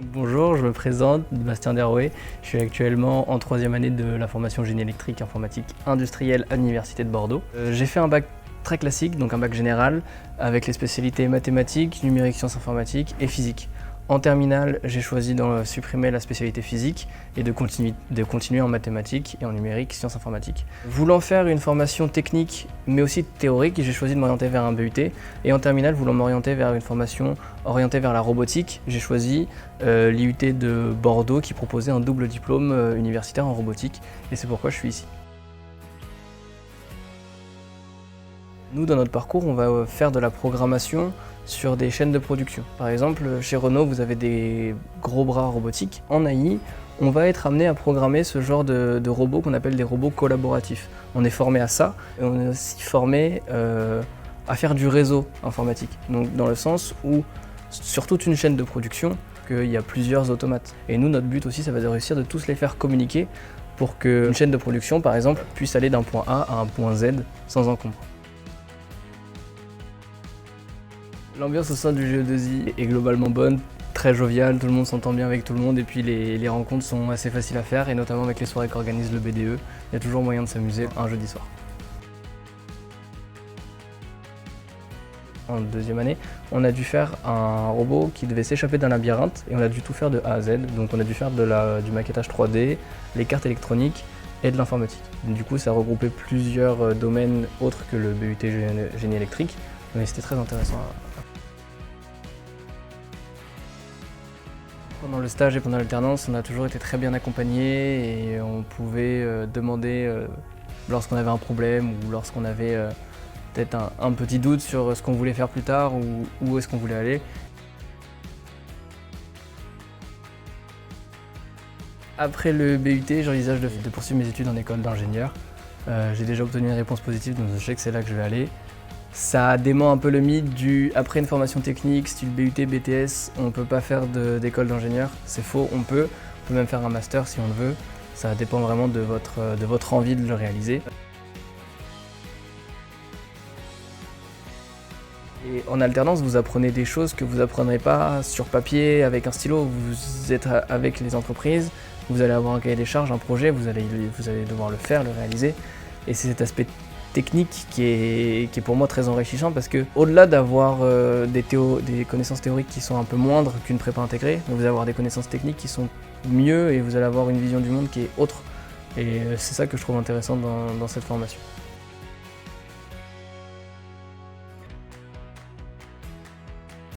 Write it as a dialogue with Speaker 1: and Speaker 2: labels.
Speaker 1: Bonjour, je me présente, Bastien Derouet. Je suis actuellement en troisième année de la formation génie électrique informatique industrielle à l'Université de Bordeaux. J'ai fait un bac très classique, donc un bac général, avec les spécialités mathématiques, numérique, sciences informatiques et physique. En terminale, j'ai choisi de supprimer la spécialité physique et de continuer en mathématiques et en numérique, sciences informatiques. Voulant faire une formation technique mais aussi théorique, j'ai choisi de m'orienter vers un BUT. Et en terminale, voulant m'orienter vers une formation orientée vers la robotique, j'ai choisi l'IUT de Bordeaux qui proposait un double diplôme universitaire en robotique. Et c'est pourquoi je suis ici. Nous, dans notre parcours, on va faire de la programmation sur des chaînes de production. Par exemple, chez Renault, vous avez des gros bras robotiques. En AI, on va être amené à programmer ce genre de robots qu'on appelle des robots collaboratifs. On est formé à ça, et on est aussi formé à faire du réseau informatique. Donc dans le sens où, sur toute une chaîne de production, qu'il y a plusieurs automates. Et nous, notre but aussi, ça va être de réussir de tous les faire communiquer pour qu'une chaîne de production, par exemple, puisse aller d'un point A à un point Z sans encombre. L'ambiance au sein du GE2I est globalement bonne, très joviale, tout le monde s'entend bien avec tout le monde et puis les rencontres sont assez faciles à faire et notamment avec les soirées qu'organise le BDE, il y a toujours moyen de s'amuser un jeudi soir. En deuxième année, on a dû faire un robot qui devait s'échapper d'un labyrinthe et on a dû tout faire de A à Z. Donc on a dû faire du maquettage 3D, les cartes électroniques et de l'informatique. Du coup, ça regroupait plusieurs domaines autres que le BUT génie électrique, mais c'était très intéressant. Pendant le stage et pendant l'alternance, on a toujours été très bien accompagnés et on pouvait demander lorsqu'on avait un problème ou lorsqu'on avait peut-être un petit doute sur ce qu'on voulait faire plus tard ou où est-ce qu'on voulait aller. Après le BUT, j'envisage de poursuivre mes études en école d'ingénieur. J'ai déjà obtenu une réponse positive, donc je sais que c'est là que je vais aller. Ça dément un peu le mythe du après une formation technique, style BUT, BTS, on ne peut pas faire d'école d'ingénieur. C'est faux, on peut même faire un master si on le veut. Ça dépend vraiment de votre envie de le réaliser. Et en alternance, vous apprenez des choses que vous n'apprendrez pas sur papier avec un stylo. Vous êtes avec les entreprises, vous allez avoir un cahier des charges, un projet, vous allez devoir le faire, le réaliser. Et c'est cet aspect technique qui est pour moi très enrichissant parce que au-delà d'avoir des connaissances théoriques qui sont un peu moindres qu'une prépa intégrée, vous allez avoir des connaissances techniques qui sont mieux et vous allez avoir une vision du monde qui est autre. Et c'est ça que je trouve intéressant dans cette formation.